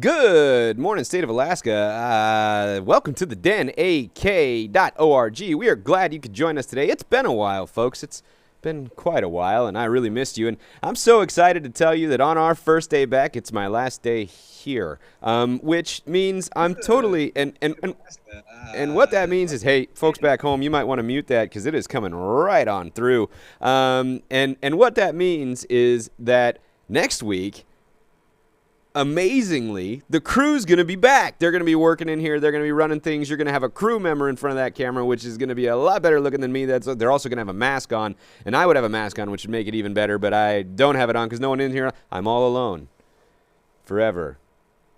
Good morning, state of Alaska. Welcome to the Den, AK.org. We are glad you could join us today. It's been a while, folks. It's been quite a while, and I really missed you. And I'm so excited to tell you that on our first day back, it's my last day here, which means I'm totally and what that means is, hey, folks back home, you might want to mute that because it is coming right on through. And what that means is that next week, amazingly, the crew's going to be back. They're going to be working in here. They're going to be running things. You're going to have a crew member in front of that camera, which is going to be a lot better looking than me. They're also going to have a mask on, and I would have a mask on, which would make it even better, but I don't have it on because no one in here. I'm all alone forever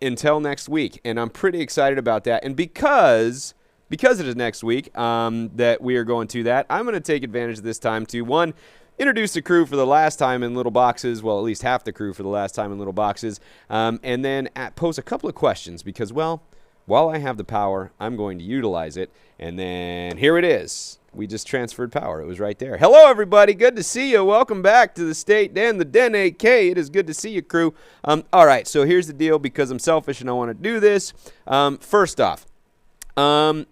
until next week, and I'm pretty excited about that. And because it is next week that we are going to that, I'm going to take advantage of this time to, one, introduce the crew for the last time in Little Boxes, well, at least half the crew for the last time in Little Boxes, and then pose a couple of questions because, well, while I have the power, I'm going to utilize it, and then here it is. We just transferred power. It was right there. Hello, everybody. Good to see you. Welcome back to the State Den, the Den AK. It is good to see you, crew. All right, so here's the deal because I'm selfish and I want to do this. First off, a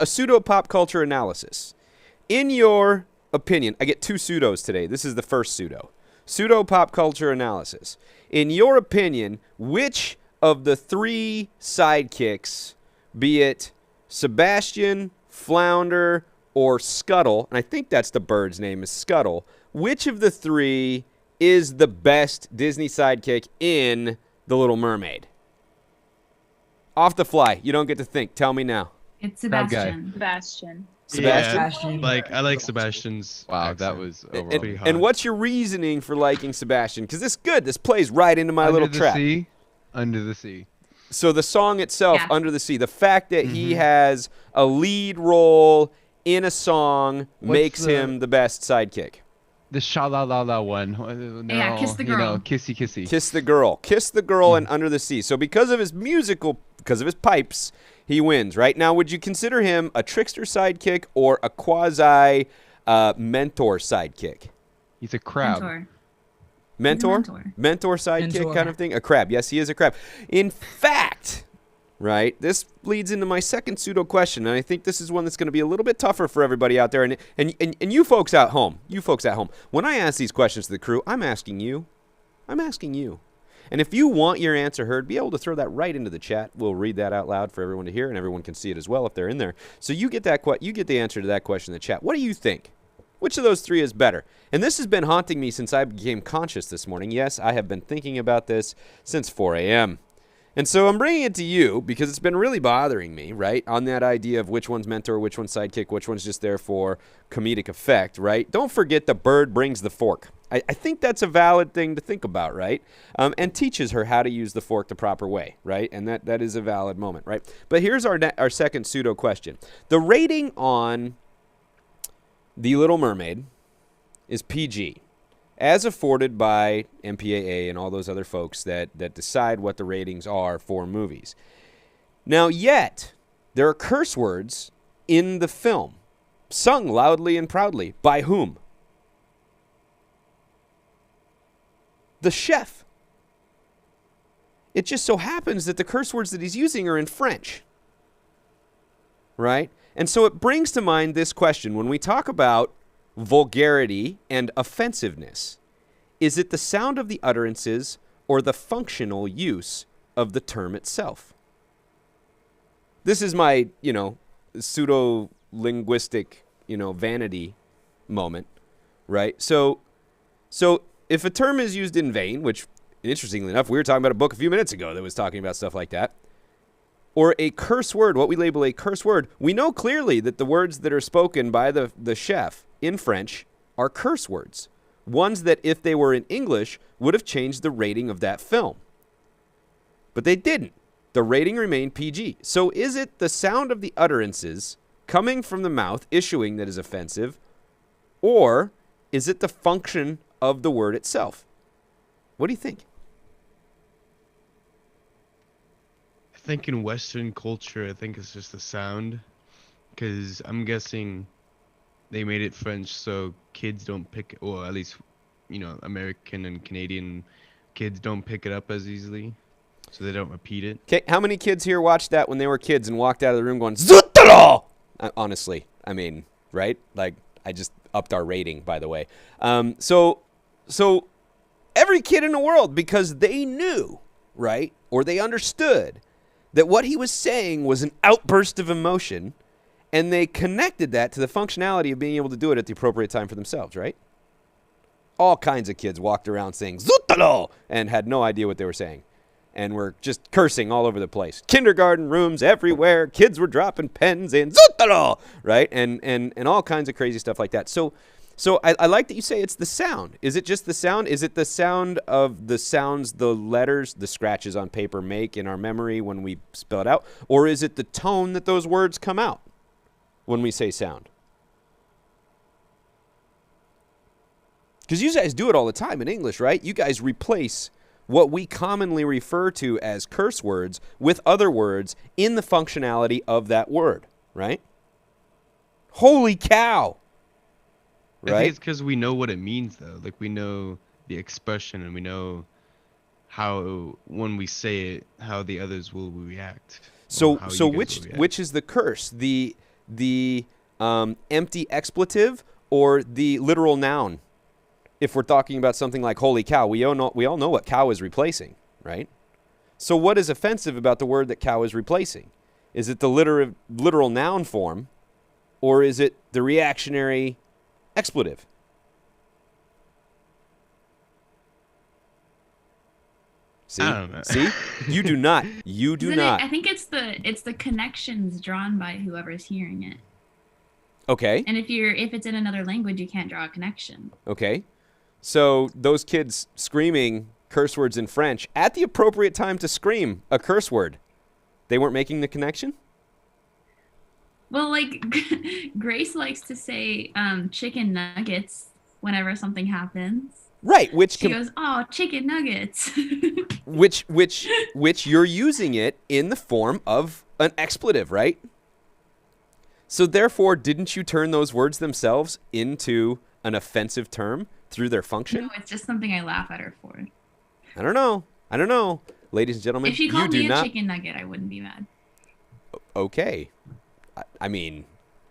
pseudo pop culture analysis. In your opinion, I get two pseudos today. This is the first pseudo. Pseudo pop culture analysis. In your opinion, which of the three sidekicks, be it Sebastian, Flounder, or Scuttle, and I think that's the bird's name is Scuttle, which of the three is the best Disney sidekick in The Little Mermaid? Off the fly. You don't get to think. Tell me now. It's Sebastian. Sebastian. Sebastian? Yeah, I like Sebastian's. Wow, accent. that was pretty hot. And what's your reasoning for liking Sebastian? Because this good. This plays right into my little trap. Under the Sea. So the song itself, Yeah. Under the Sea, the fact that he has a lead role in a song makes him the best sidekick. The sha-la-la-la one. No, Yeah, Kiss the Girl. You know, kissy kissy. Kiss the Girl. Kiss the Girl and Under the Sea. So because of his pipes, he wins, right? Now, would you consider him a trickster sidekick or a quasi mentor sidekick? He's a crab. Mentor. Mentor sidekick kind of thing? A crab. Yes, he is a crab. In fact, right, this leads into my second pseudo question, and I think this is one that's going to be a little bit tougher for everybody out there. And you folks at home, when I ask these questions to the crew, I'm asking you. And if you want your answer heard, be able to throw that right into the chat. We'll read that out loud for everyone to hear, and everyone can see it as well if they're in there. So you get the answer to that question in the chat. What do you think? Which of those three is better? And this has been haunting me since I became conscious this morning. Yes, I have been thinking about this since 4 a.m. And so I'm bringing it to you because it's been really bothering me, right, on that idea of which one's mentor, which one's sidekick, which one's just there for comedic effect, right? Don't forget the bird brings the fork. I think that's a valid thing to think about, right? And teaches her how to use the fork the proper way, right? And that is a valid moment, right? But here's our second pseudo question. The rating on The Little Mermaid is PG, as afforded by MPAA and all those other folks that decide what the ratings are for movies. Now, yet, there are curse words in the film, sung loudly and proudly. By whom? The chef. It just so happens that the curse words that he's using are in French, right? And so it brings to mind this question. When we talk about vulgarity and offensiveness, is it the sound of the utterances or the functional use of the term itself? This is my, pseudo-linguistic, vanity moment, right? So if a term is used in vain, which, interestingly enough, we were talking about a book a few minutes ago that was talking about stuff like that, or a curse word, what we label a curse word, we know clearly that the words that are spoken by the chef in French are curse words. Ones that, if they were in English, would have changed the rating of that film. But they didn't. The rating remained PG. So is it the sound of the utterances coming from the mouth issuing that is offensive, or is it the function of the word itself? What do you think? I think in Western culture, I think it's just the sound, because I'm guessing they made it French so kids don't pick, or at least, American and Canadian kids don't pick it up as easily. so they don't repeat it. Okay, how many kids here watched that when they were kids and walked out of the room going, Zutalo! Honestly, I mean, right? Like, I just upped our rating, by the way. So every kid in the world, because they knew, right, or they understood that what he was saying was an outburst of emotion, and they connected that to the functionality of being able to do it at the appropriate time for themselves, right? All kinds of kids walked around saying, Zutalo! And had no idea what they were saying. And were just cursing all over the place. Kindergarten rooms everywhere. Kids were dropping pens in, Zutalo! Right? And all kinds of crazy stuff like that. So I like that you say it's the sound. Is it just the sound? Is it the sound of the sounds the letters, the scratches on paper make in our memory when we spell it out? Or is it the tone that those words come out when we say sound? Because you guys do it all the time in English, right? You guys replace what we commonly refer to as curse words with other words in the functionality of that word, right? Holy cow! I think it's because we know what it means, though. Like, we know the expression, and we know how, when we say it, how the others will react. So which is the curse? The empty expletive or the literal noun? If we're talking about something like holy cow, we all know what cow is replacing, right? So what is offensive about the word that cow is replacing? Is it the literal noun form, or is it the reactionary expletive? See? I don't know. See? You do not. You do not. I think it's the connections drawn by whoever's hearing it. Okay. And if it's in another language, you can't draw a connection. Okay. So those kids screaming curse words in French at the appropriate time to scream a curse word, they weren't making the connection? Well, like Grace likes to say chicken nuggets whenever something happens. Right, she goes, "Oh, chicken nuggets." which you're using it in the form of an expletive, right? So therefore, didn't you turn those words themselves into an offensive term through their function? No, it's just something I laugh at her for. I don't know. Ladies and gentlemen, if she called me a chicken nugget, I wouldn't be mad. Okay. I mean,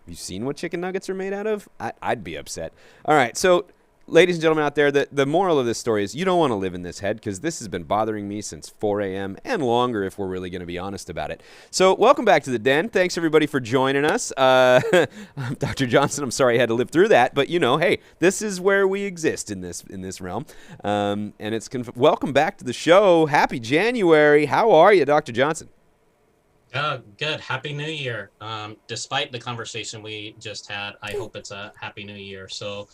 have you seen what chicken nuggets are made out of? I'd be upset. All right, so ladies and gentlemen out there, the moral of this story is you don't want to live in this head, because this has been bothering me since 4 a.m. and longer if we're really going to be honest about it. So welcome back to the Den. Thanks, everybody, for joining us. Dr. Johnson, I'm sorry I had to live through that, but, hey, this is where we exist in this realm. And it's welcome back to the show. Happy January. How are you, Dr. Johnson? Good. Happy New Year. Despite the conversation we just had, I hope it's a Happy New Year. So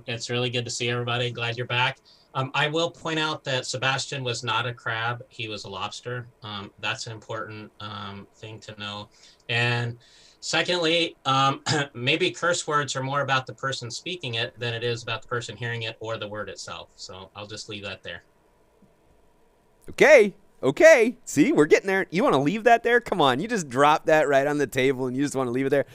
it's really good to see everybody. Glad you're back. I will point out that Sebastian was not a crab. He was a lobster. That's an important thing to know. And secondly, maybe curse words are more about the person speaking it than it is about the person hearing it or the word itself. So I'll just leave that there. Okay. See, we're getting there. You want to leave that there? Come on. You just dropped that right on the table and you just want to leave it there.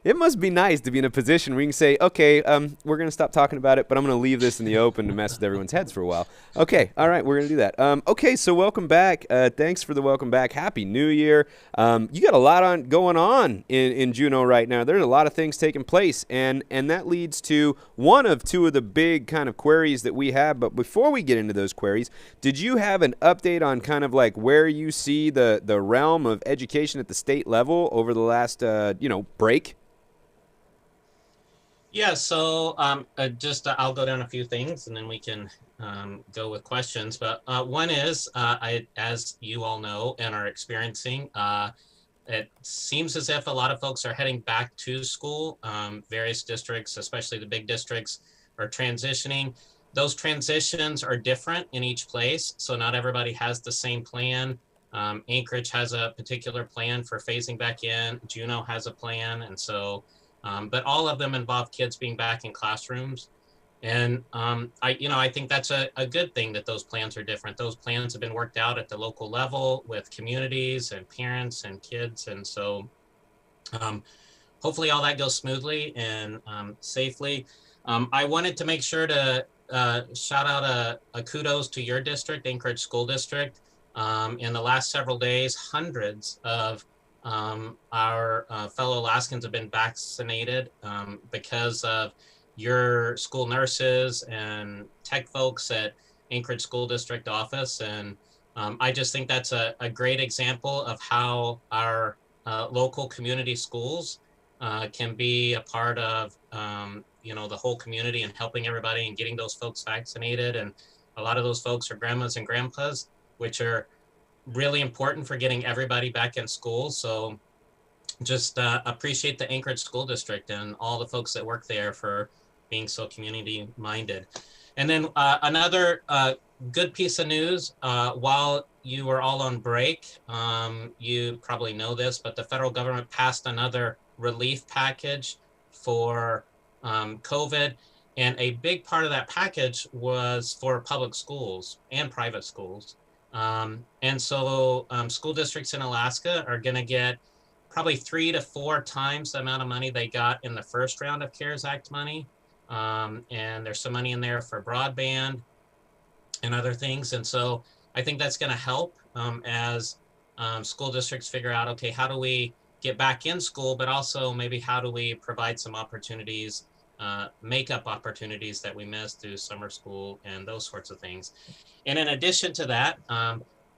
It must be nice to be in a position where you can say, okay, we're going to stop talking about it, but I'm going to leave this in the open to mess with everyone's heads for a while. Okay, all right, we're going to do that. Okay, so welcome back. Thanks for the welcome back. Happy New Year. You got a lot going on in Juneau right now. There's a lot of things taking place, and that leads to one of two of the big kind of queries that we have. But before we get into those queries, did you have an update on kind of like where you see the realm of education at the state level over the last, break? Yeah, so I'll go down a few things and then we can go with questions. But one is, as you all know and are experiencing, it seems as if a lot of folks are heading back to school. Various districts, especially the big districts, are transitioning. Those transitions are different in each place, so not everybody has the same plan. Anchorage has a particular plan for phasing back in. Juneau has a plan, and so but all of them involve kids being back in classrooms. And I think that's a good thing that those plans are different. Those plans have been worked out at the local level with communities and parents and kids. And so hopefully all that goes smoothly and safely. I wanted to make sure to shout out a kudos to your district, Anchorage School District. In the last several days, hundreds of our fellow Alaskans have been vaccinated because of your school nurses and tech folks at Anchorage School District office. And I just think that's a great example of how our local community schools can be a part of, the whole community and helping everybody and getting those folks vaccinated. And a lot of those folks are grandmas and grandpas, which are really important for getting everybody back in school. So just appreciate the Anchorage School District and all the folks that work there for being so community minded. And then another good piece of news, while you were all on break, you probably know this, but the federal government passed another relief package for COVID. And a big part of that package was for public schools and private schools. And so school districts in Alaska are going to get probably 3 to 4 times the amount of money they got in the first round of CARES Act money. And there's some money in there for broadband and other things. And so I think that's going to help as school districts figure out, okay, how do we get back in school, but also maybe how do we provide some opportunities, make up opportunities that we missed through summer school and those sorts of things. And in addition to that,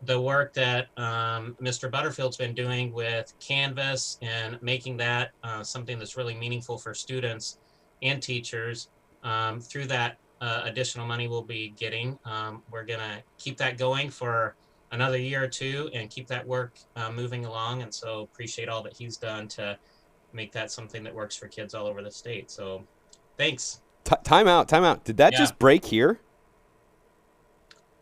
the work that Mr. Butterfield's been doing with Canvas and making that something that's really meaningful for students and teachers through that additional money we'll be getting. We're going to keep that going for another year or two and keep that work moving along. And so appreciate all that he's done to make that something that works for kids all over the state. So thanks. Time out. Did that just break here?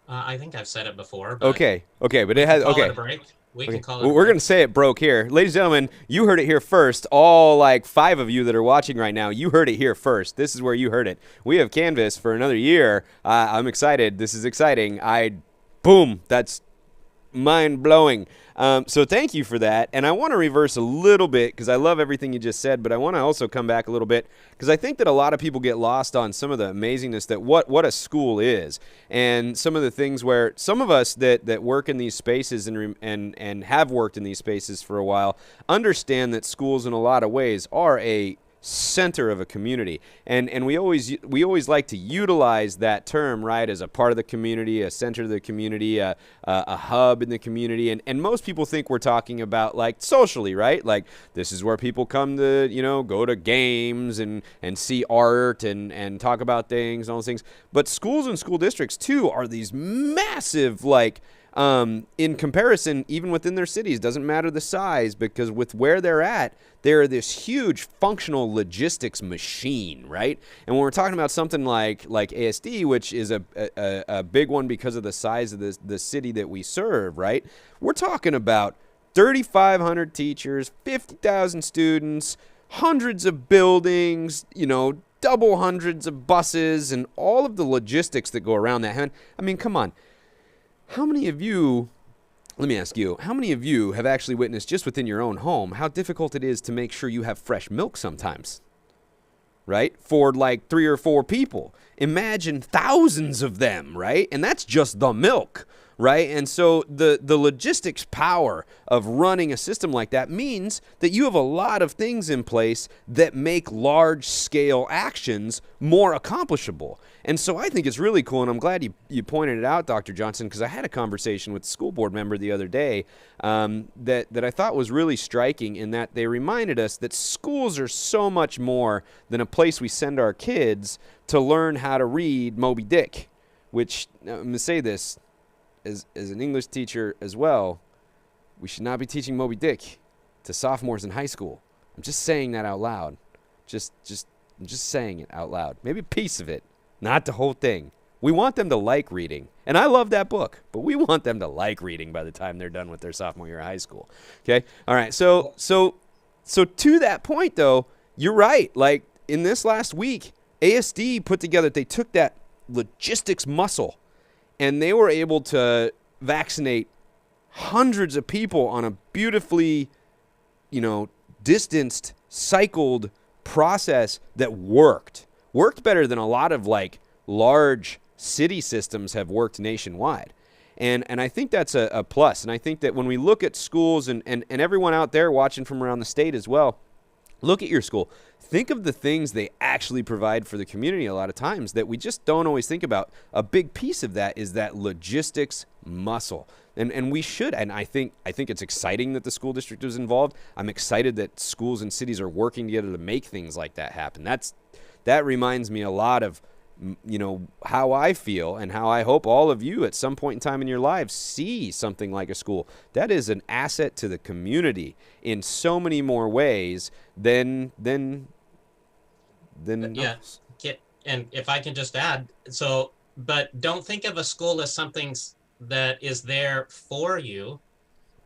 I think I've said it before. But okay, but it has It a break. We can call it. We're going to say it broke here. Ladies and gentlemen, you heard it here first. All like 5 of you that are watching right now, you heard it here first. This is where you heard it. We have Canvas for another year. I'm excited. This is exciting. Boom, that's mind-blowing. So thank you for that. And I want to reverse a little bit because I love everything you just said, but I want to also come back a little bit because I think that a lot of people get lost on some of the amazingness that what a school is and some of the things where some of us that work in these spaces and have worked in these spaces for a while understand that schools in a lot of ways are a center of a community, and we always like to utilize that term, right, as a part of the community, a center of the community, a hub in the community, and most people think we're talking about like socially, right, like this is where people come to go to games and see art and talk about things and all those things. But schools and school districts too are these massive in comparison, even within their cities, doesn't matter the size, because with where they're at, they're this huge functional logistics machine, right? And when we're talking about something like ASD, which is a big one because of the size of the city that we serve, right? We're talking about 3,500 teachers, 50,000 students, hundreds of buildings, double hundreds of buses, and all of the logistics that go around that. I mean, come on. How many of you, let me ask you, how many of you have actually witnessed just within your own home how difficult it is to make sure you have fresh milk sometimes, right? For like 3 or 4 people. Imagine thousands of them, right? And that's just the milk, right? And so the logistics power of running a system like that means that you have a lot of things in place that make large-scale actions more accomplishable. And so I think it's really cool, and I'm glad you pointed it out, Dr. Johnson, because I had a conversation with a school board member the other day that I thought was really striking, in that they reminded us that schools are so much more than a place we send our kids to learn how to read Moby Dick, which, I'm going to say this, as an English teacher as well, we should not be teaching Moby Dick to sophomores in high school. I'm just saying that out loud. I'm just saying it out loud. Maybe a piece of it. Not the whole thing. We want them to like reading. And I love that book, but we want them to like reading by the time they're done with their sophomore year of high school. Okay? All right. So to that point, though, you're right. Like, in this last week, ASD put together, they took that logistics muscle and they were able to vaccinate hundreds of people on a beautifully, distanced, cycled process that worked better than a lot of like large city systems have worked nationwide. And I think that's a plus. And I think that when we look at schools and everyone out there watching from around the state as well, look at your school. Think of the things they actually provide for the community a lot of times that we just don't always think about. A big piece of that is that logistics muscle. And we should, and I think it's exciting that the school district is involved. I'm excited that schools and cities are working together to make things like that happen. That reminds me a lot of, you know, how I feel and how I hope all of you at some point in time in your lives see something like a school. That is an asset to the community in so many more ways than Yeah. And if I can just add, so, but don't think of a school as something that is there for you.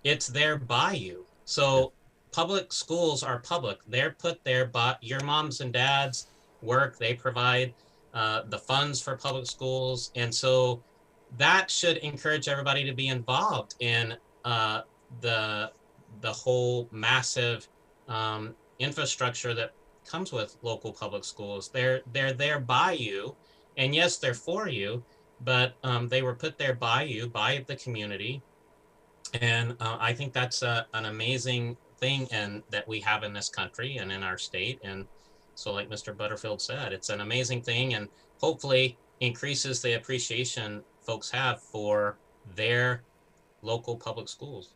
It's there by you. So public schools are public. They're put there by your moms and dads work. They provide the funds for public schools. And so that should encourage everybody to be involved in the whole massive infrastructure that comes with local public schools. They're there by you, and yes, they're for you, but they were put there by you, by the community. And I think that's an amazing thing and that we have in this country and in our state. And so like Mr. Butterfield said, it's an amazing thing, and hopefully increases the appreciation folks have for their local public schools.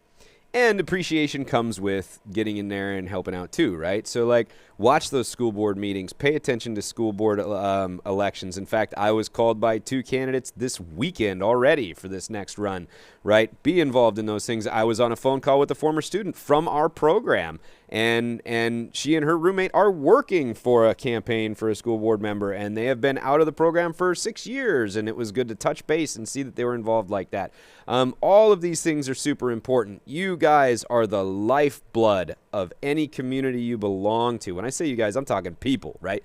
And appreciation comes with getting in there and helping out too, right? So like, watch those school board meetings, pay attention to school board elections. In fact, I was called by 2 candidates this weekend already for this next run, right? Be involved in those things. I was on a phone call with a former student from our program, and she and her roommate are working for a campaign for a school board member, and they have been out of the program for 6 years, and it was good to touch base and see that they were involved like that. All of these things are super important. You guys are the lifeblood of any community you belong to. When I say you guys, I'm talking people, right?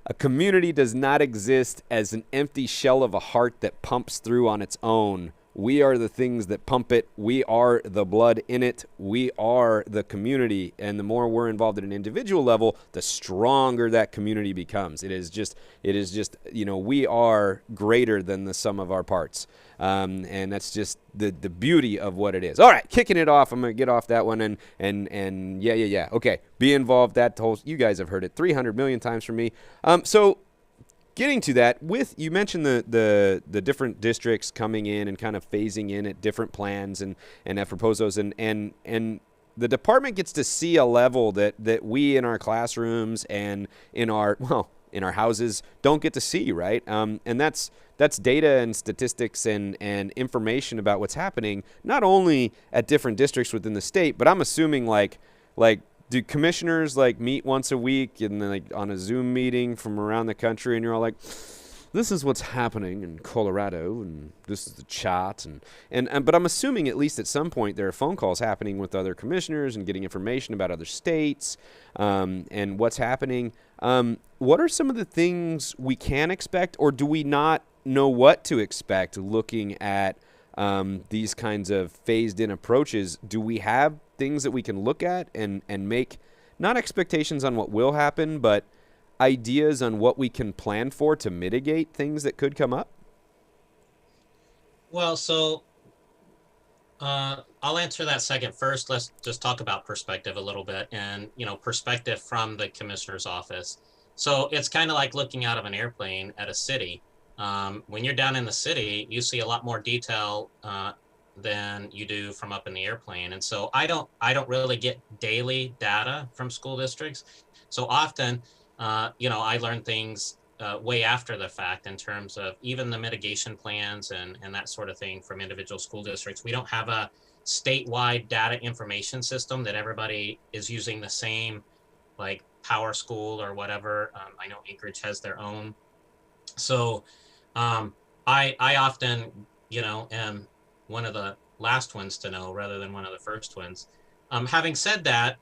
A community does not exist as an empty shell of a heart that pumps through on its own. We are the things that pump it. We are the blood in it. We are the community. And the more we're involved at an individual level, the stronger that community becomes. It is just, you know, we are greater than the sum of our parts. And that's just the beauty of what it is. All right, kicking it off. I'm going to get off that one and yeah. Okay, be involved. You guys have heard it 300 million times from me. So getting to that, you mentioned the different districts coming in and kind of phasing in at different plans and have proposed those, and the department gets to see a level that we in our classrooms and in our houses don't get to see, right? And that's data and statistics and information about what's happening, not only at different districts within the state, but I'm assuming like do commissioners like meet once a week and then like on a Zoom meeting from around the country, and you're all like, this is what's happening in Colorado and this is the chart and but I'm assuming at least at some point there are phone calls happening with other commissioners and getting information about other states and what's happening. What are some of the things we can expect, or do we not know what to expect looking at these kinds of phased in approaches? Do we have things that we can look at and make not expectations on what will happen, but ideas on what we can plan for to mitigate things that could come up? Well, so I'll answer that second first. Let's just talk about perspective a little bit, and perspective from the commissioner's office. So it's kind of like looking out of an airplane at a city. When you're down in the city, you see a lot more detail than you do from up in the airplane. And so I don't really get daily data from school districts. So often, I learn things way after the fact in terms of even the mitigation plans and that sort of thing from individual school districts. We don't have a statewide data information system that everybody is using the same, like Power School or whatever. I know Anchorage has their own. So I often, am one of the last ones to know rather than one of the first ones. Having said that,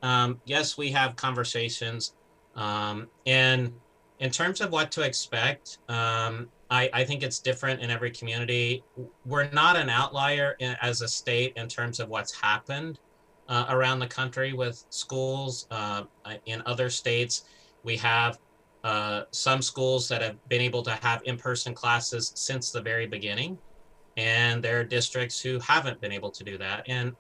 yes, we have conversations. And in terms of what to expect, I think it's different in every community. We're not an outlier as a state in terms of what's happened around the country with schools. In other states, we have some schools that have been able to have in-person classes since the very beginning. and there are districts who haven't been able to do that. And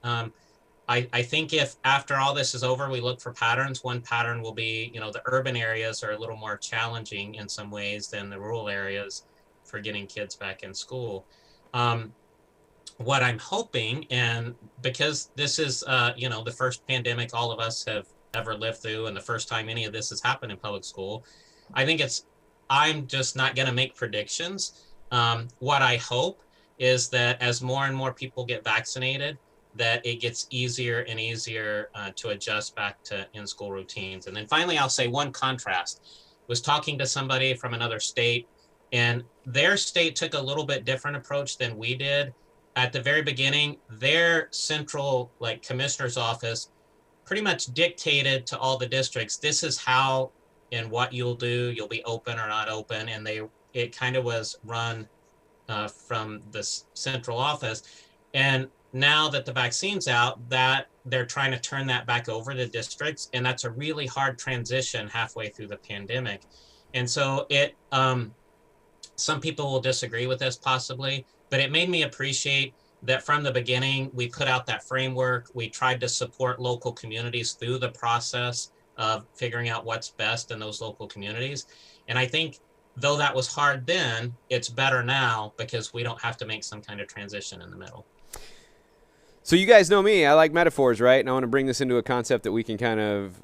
I think if after all this is over, we look for patterns, one pattern will be, the urban areas are a little more challenging in some ways than the rural areas for getting kids back in school. What I'm hoping, and because this is, the first pandemic all of us have ever lived through and the first time any of this has happened in public school, I'm just not going to make predictions. What I hope is that as more and more people get vaccinated, that it gets easier and easier to adjust back to in-school routines. And then finally, I'll say one contrast. Was talking to somebody from another state, and their state took a little bit different approach than we did. At the very beginning, their central commissioner's office pretty much dictated to all the districts, this is how and what you'll do, you'll be open or not open. And it kind of was run from this central office. And now that the vaccine's out, that they're trying to turn that back over to districts. And that's a really hard transition halfway through the pandemic. And so some people will disagree with this possibly, but it made me appreciate that from the beginning, we put out that framework. We tried to support local communities through the process of figuring out what's best in those local communities. And I think though that was hard then, it's better now because we don't have to make some kind of transition in the middle. So you guys know me. I like metaphors, right? And I want to bring this into a concept that we can kind of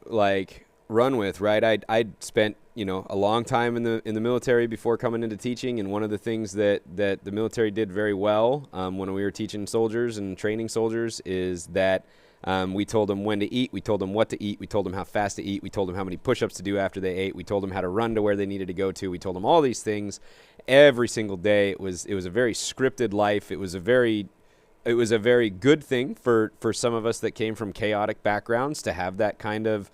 run with, right? I spent a long time in the military before coming into teaching, and one of the things that the military did very well when we were teaching soldiers and training soldiers is that we told them when to eat, we told them what to eat, we told them how fast to eat, we told them how many push-ups to do after they ate, we told them how to run to where they needed to go to, we told them all these things every single day. It was a very scripted life. It was a very good thing for some of us that came from chaotic backgrounds to have that kind of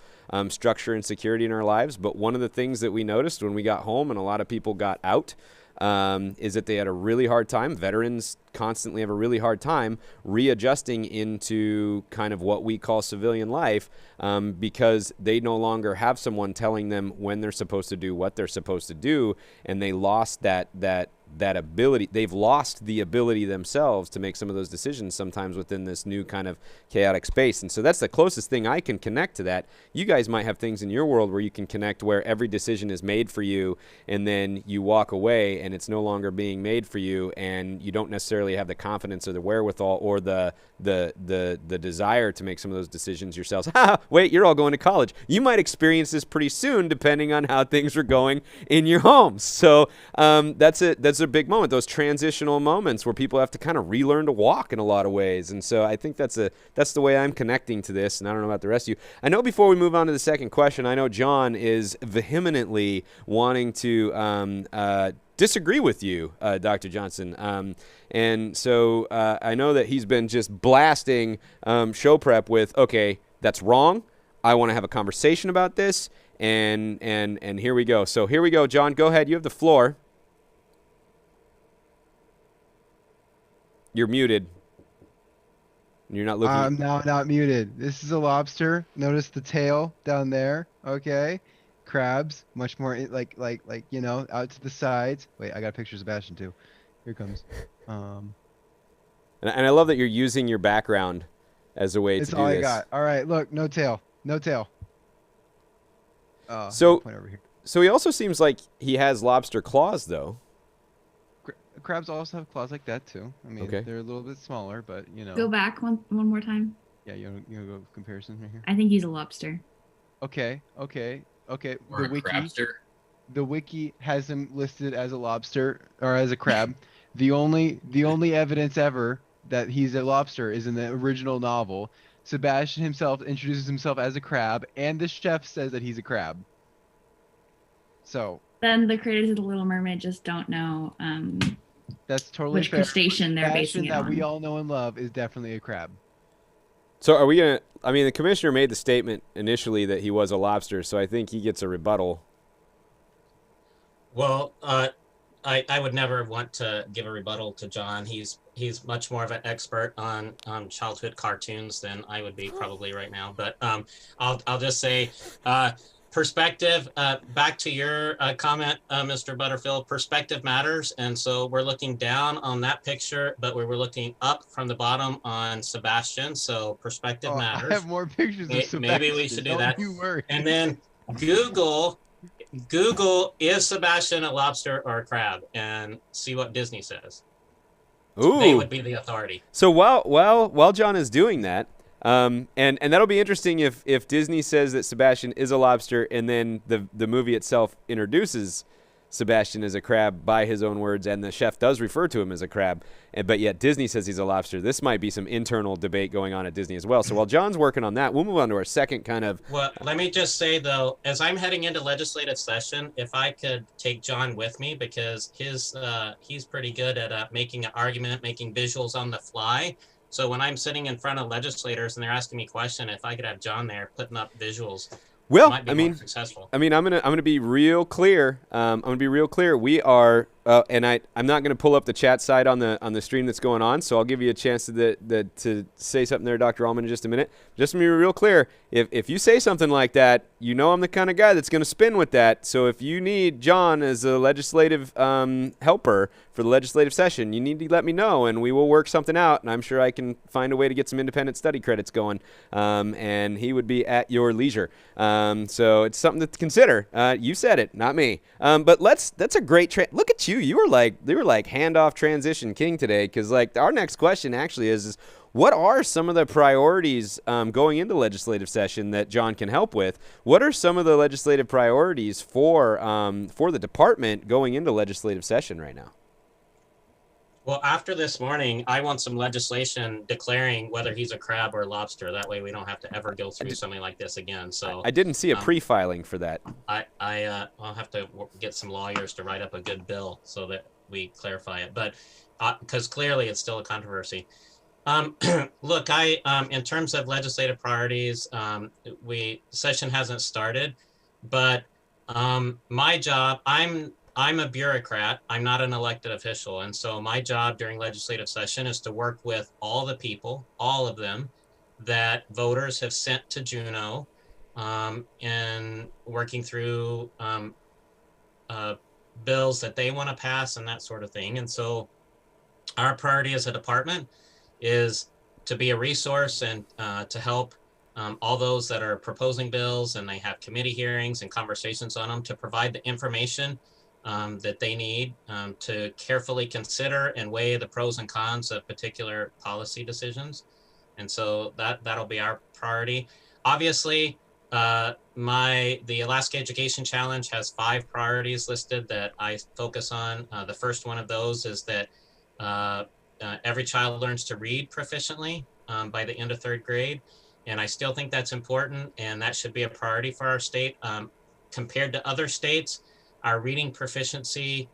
structure and security in our lives. But one of the things that we noticed when we got home and a lot of people got out is that they had a really hard time. Veterans constantly have a really hard time readjusting into kind of what we call civilian life because they no longer have someone telling them when they're supposed to do what they're supposed to do, and they lost that ability. They've lost the ability themselves to make some of those decisions sometimes within this new kind of chaotic space. And so that's the closest thing I can connect to that. You guys might have things in your world where you can connect where every decision is made for you and then you walk away and it's no longer being made for you, and you don't necessarily have the confidence or the wherewithal or the desire to make some of those decisions yourselves. Wait, you're all going to college. You might experience this pretty soon depending on how things are going in your homes. So that's a big moment, those transitional moments where people have to kind of relearn to walk in a lot of ways. And so I think that's the way I'm connecting to this, and I don't know about the rest of you. I know before we move on to the second question, I know John is vehemently wanting to disagree with you, Dr. Johnson. And so I know that he's been just blasting show prep with, okay, that's wrong. I want to have a conversation about this. And here we go. So here we go, John. Go ahead. You have the floor. You're muted. You're not looking. I'm now not muted. This is a lobster. Notice the tail down there. Okay. Crabs, much more like out to the sides. Wait, I got pictures of Sebastian too. Here it comes. And I love that you're using your background as a way to do this. It's all I got. All right, look, no tail. No tail. So point over here. So he also seems like he has lobster claws, though. Crabs also have claws like that too. I mean, Okay. they're a little bit smaller, but Go back one more time. Yeah, you go comparison right here. I think he's a lobster. Okay. Or The a the wiki has him listed as a lobster or as a crab. The only evidence ever that he's a lobster is in the original novel. Sebastian himself introduces himself as a crab, and the chef says that he's a crab. So Then the creators of The Little Mermaid just don't know that's totally which fair. crustacean they're basing Sebastian it that on. we all know and love is definitely a crab. So are we going to – I mean, the commissioner made the statement initially that he was a lobster, so I think he gets a rebuttal. Well, I would never want to give a rebuttal to John. He's much more of an expert on childhood cartoons than I would be probably right now. But I'll just say perspective, back to your comment, Mr. Butterfield, perspective matters. And so we're looking down on that picture, but we were looking up from the bottom on Sebastian. So perspective Oh, I matters. have more pictures of Sebastian. Maybe we should do Don't that. you worry. And then Google, is Sebastian a lobster or a crab? And see what Disney says. Ooh. They would be the authority. So while John is doing that, and that'll be interesting if Disney says that Sebastian is a lobster, and then the movie itself introduces Sebastian as a crab by his own words, and the chef does refer to him as a crab, but yet Disney says he's a lobster. This might be some internal debate going on at Disney as well. So while John's working on that, we'll move on to our second kind of. Well, let me just say, though, as I'm heading into legislative session, if I could take John with me, because he's pretty good at making an argument, making visuals on the fly. So when I'm sitting in front of legislators and they're asking me a question, if I could have John there putting up visuals, Well, might be more successful. I'm gonna be real clear. We are, and I'm not gonna pull up the chat side on the stream that's going on. So I'll give you a chance to say something there, Dr. Allman, in just a minute. Just to be real clear, if you say something like that, you know I'm the kind of guy that's gonna spin with that. So if you need John as a legislative helper for the legislative session, you need to let me know, and we will work something out. And I'm sure I can find a way to get some independent study credits going. And he would be at your leisure. So it's something to consider. You said it, not me. But that's a great look at you. You were like handoff transition king today, because like our next question actually is what are some of the priorities going into legislative session that John can help with? What are some of the legislative priorities for the department going into legislative session right now? Well, after this morning, I want some legislation declaring whether he's a crab or a lobster. That way we don't have to ever go through something like this again. So I didn't see a pre-filing for that. I'll have to get some lawyers to write up a good bill so that we clarify it. But because clearly it's still a controversy. Look, in terms of legislative priorities, session hasn't started, but my job, I'm a bureaucrat. I'm not an elected official. And so my job during legislative session is to work with all the people, all of them, that voters have sent to Juneau, and working through bills that they want to pass and that sort of thing. And so our priority as a department is to be a resource and to help all those that are proposing bills, and they have committee hearings and conversations on them, to provide the information that they need to carefully consider and weigh the pros and cons of particular policy decisions. And so that'll be our priority. Obviously, the Alaska Education Challenge has 5 priorities listed that I focus on. The first one of those is that every child learns to read proficiently by the end of 3rd grade. And I still think that's important, and that should be a priority for our state. Compared to other states, our reading proficiency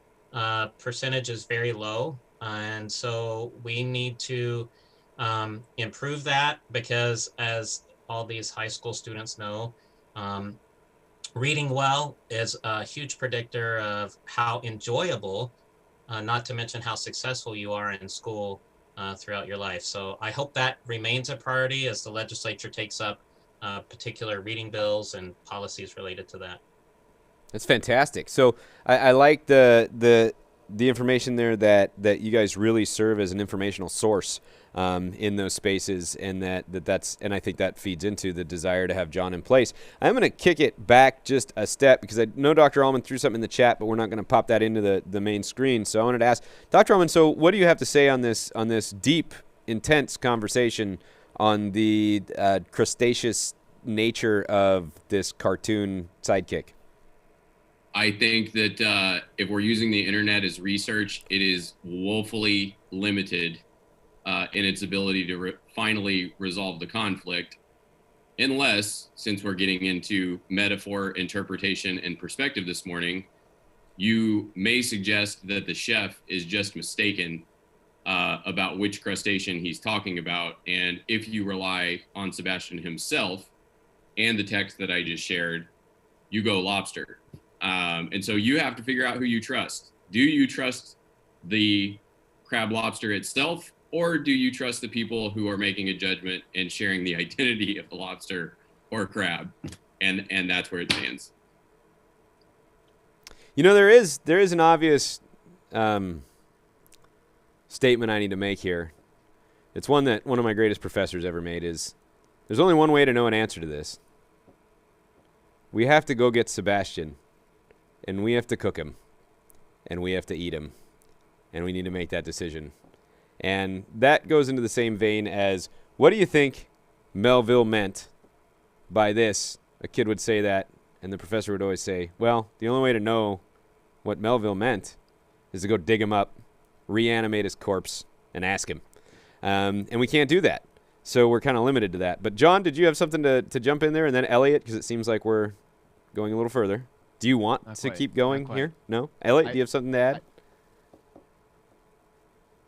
percentage is very low. And so we need to improve that, because as all these high school students know, reading well is a huge predictor of how enjoyable, not to mention how successful you are in school throughout your life. So I hope that remains a priority as the legislature takes up particular reading bills and policies related to that. That's fantastic. So I like the information there that you guys really serve as an informational source in those spaces, and that's I think that feeds into the desire to have John in place. I'm going to kick it back just a step, because I know Dr. Allman threw something in the chat, but we're not going to pop that into the main screen. So I wanted to ask Dr. Allman, so what do you have to say on this deep, intense conversation on the crustaceous nature of this cartoon sidekick? I think that if we're using the internet as research, it is woefully limited in its ability to finally resolve the conflict, unless, since we're getting into metaphor, interpretation, and perspective this morning, you may suggest that the chef is just mistaken about which crustacean he's talking about. And if you rely on Sebastian himself and the text that I just shared, you go lobster. And so you have to figure out who you trust. Do you trust the crab lobster itself, or do you trust the people who are making a judgment and sharing the identity of the lobster or crab? and that's where it stands. You know, there is an obvious statement I need to make here. It's one that one of my greatest professors ever made is, there's only one way to know an answer to this. We have to go get Sebastian, and we have to cook him, and we have to eat him, and we need to make that decision. And that goes into the same vein as, what do you think Melville meant by this? A kid would say that, and the professor would always say, well, the only way to know what Melville meant is to go dig him up, reanimate his corpse, and ask him. And we can't do that. So we're kind of limited to that. But John, did you have something to jump in there? And then Elliot, because it seems like we're going a little further. Do you want Not to quite. keep going Not quite. here? No? Elliot, do you have something to add?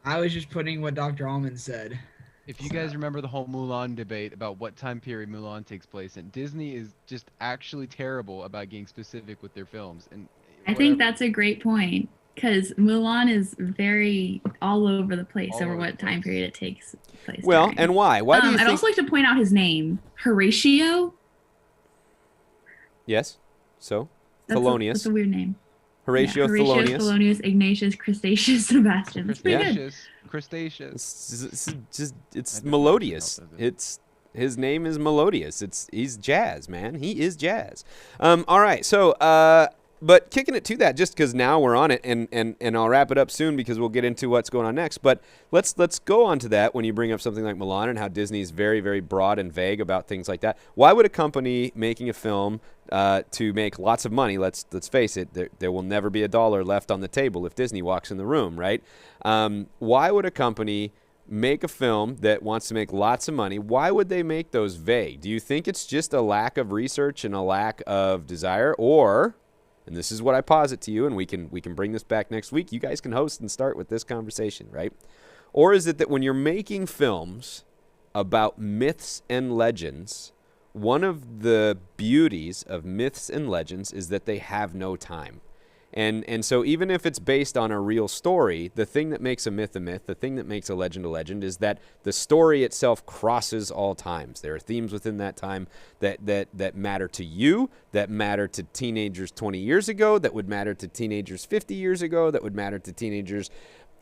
I was just putting what Dr. Almond said. If you guys remember the whole Mulan debate about what time period Mulan takes place in, Disney is just actually terrible about getting specific with their films. And I think that's a great point, because Mulan is very all over the place All over over what the time place. period it takes place. Well, during. and why? Why do you I'd think... also like to point out his name, Horatio. Yes? So? That's Thelonious. That's a weird name. Horatio yeah, Horatio, Thelonious. Thelonious, Ignatius, Crustaceous, Sebastian. It's pretty good. Crustaceous. It's That melodious. doesn't help, does it? His name is melodious. He's jazz, man. He is jazz. All right. So, but kicking it to that, just because now we're on it, and I'll wrap it up soon because we'll get into what's going on next. But let's go on to that when you bring up something like Mulan and how Disney is very, very broad and vague about things like that. Why would a company making a film to make lots of money? Let's face it, there will never be a dollar left on the table if Disney walks in the room, right? Why would a company make a film that wants to make lots of money? Why would they make those vague? Do you think it's just a lack of research and a lack of desire, or, and this is what I posit to you, and we can bring this back next week, you guys can host and start with this conversation, right? Or is it that when you're making films about myths and legends, one of the beauties of myths and legends is that they have no time. And so even if it's based on a real story, the thing that makes a myth, the thing that makes a legend, is that the story itself crosses all times. There are themes within that time that matter to you, that matter to teenagers 20 years ago, that would matter to teenagers 50 years ago, that would matter to teenagers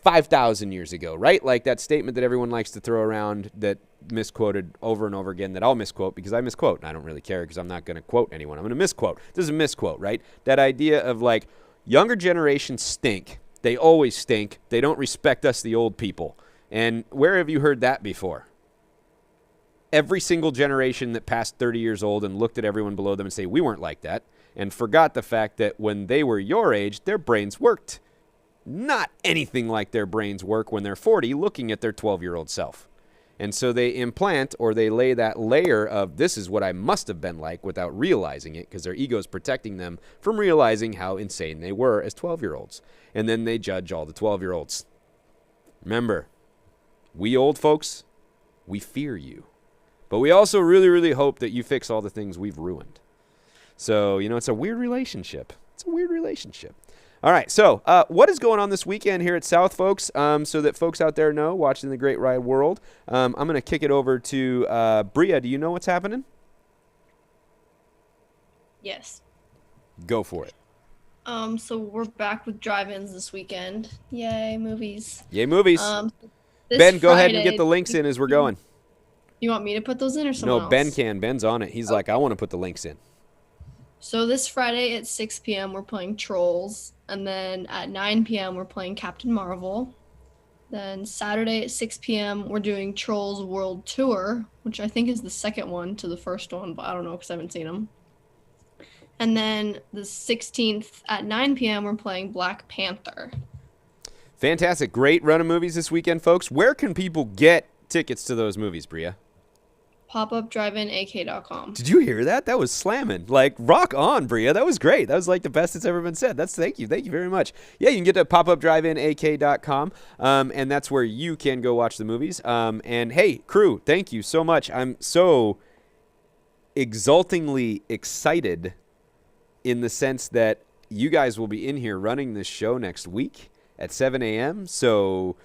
5,000 years ago, right? Like that statement that everyone likes to throw around that misquoted over and over again that I'll misquote because I misquote, and I don't really care because I'm not going to quote anyone. I'm going to misquote. This is a misquote, right? That idea of like, younger generations stink. They always stink. They don't respect us, the old people. And where have you heard that before? Every single generation that passed 30 years old and looked at everyone below them and say, we weren't like that, and forgot the fact that when they were your age, their brains worked not anything like their brains work when they're 40 looking at their 12-year-old self. And so they implant or they lay that layer of this is what I must have been like without realizing it because their ego is protecting them from realizing how insane they were as 12-year-olds. And then they judge all the 12-year-olds. Remember, we old folks, we fear you. But we also really, really hope that you fix all the things we've ruined. So, it's a weird relationship. It's a weird relationship. All right, so what is going on this weekend here at South, folks? So that folks out there know, watching the Great Ride World, I'm going to kick it over to Bria. Do you know what's happening? Yes. Go for it. So we're back with drive-ins this weekend. Yay, movies. Yay, movies. This Ben, go ahead and Friday- get the links in as we're going. You want me to put those in or someone No, else? Ben can. Ben's on it. He's like, I want to put the links in. So this Friday at 6 p.m. we're playing Trolls, and then at 9 p.m. we're playing Captain Marvel. Then Saturday at 6 p.m. we're doing Trolls World Tour, which I think is the second one to the first one, but I don't know because I haven't seen them. And then the 16th at 9 p.m. we're playing Black Panther. Fantastic. Great run of movies this weekend, folks. Where can people get tickets to those movies, Bria? Popupdrivein.ak.com. Did you hear that? That was slamming. Like, rock on, Bria. That was great. That was like the best that's ever been said. Thank you very much. Yeah, you can get to popupdrivein.ak.com, and that's where you can go watch the movies. And hey, crew, thank you so much. I'm so exultingly excited in the sense that you guys will be in here running this show next week at 7 a.m. So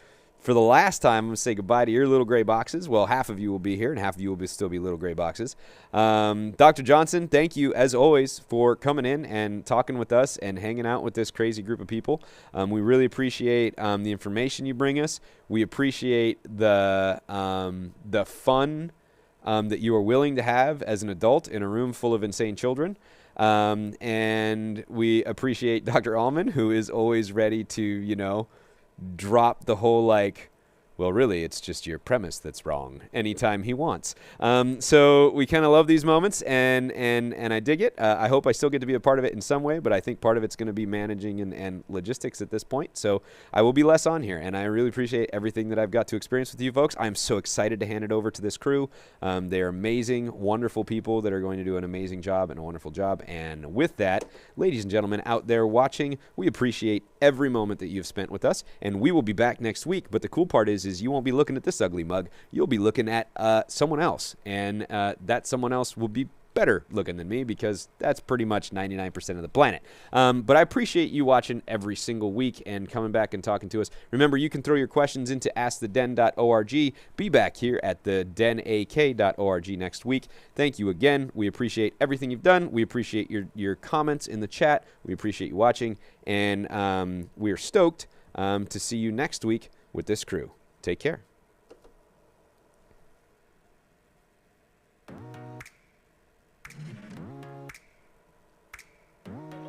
for the last time, I'm going to say goodbye to your little gray boxes. Well, half of you will be here, and half of you will still be little gray boxes. Dr. Johnson, thank you, as always, for coming in and talking with us and hanging out with this crazy group of people. We really appreciate the information you bring us. We appreciate the fun that you are willing to have as an adult in a room full of insane children. And we appreciate Dr. Allman, who is always ready to, drop the whole well, really, it's just your premise that's wrong anytime he wants. So we kind of love these moments, and I dig it. I hope I still get to be a part of it in some way, but I think part of it's going to be managing and logistics at this point. So I will be less on here, and I really appreciate everything that I've got to experience with you folks. I'm so excited to hand it over to this crew. They are amazing, wonderful people that are going to do an amazing job and a wonderful job. And with that, ladies and gentlemen out there watching, we appreciate every moment that you've spent with us, and we will be back next week. But the cool part is you won't be looking at this ugly mug. You'll be looking at someone else, and that someone else will be better looking than me, because that's pretty much 99% of the planet. But I appreciate you watching every single week and coming back and talking to us. Remember, you can throw your questions into asktheden.org. Be back here at the denak.org next week. Thank you again. We appreciate everything you've done. We appreciate your comments in the chat. We appreciate you watching, and we are stoked to see you next week with this crew. Take care.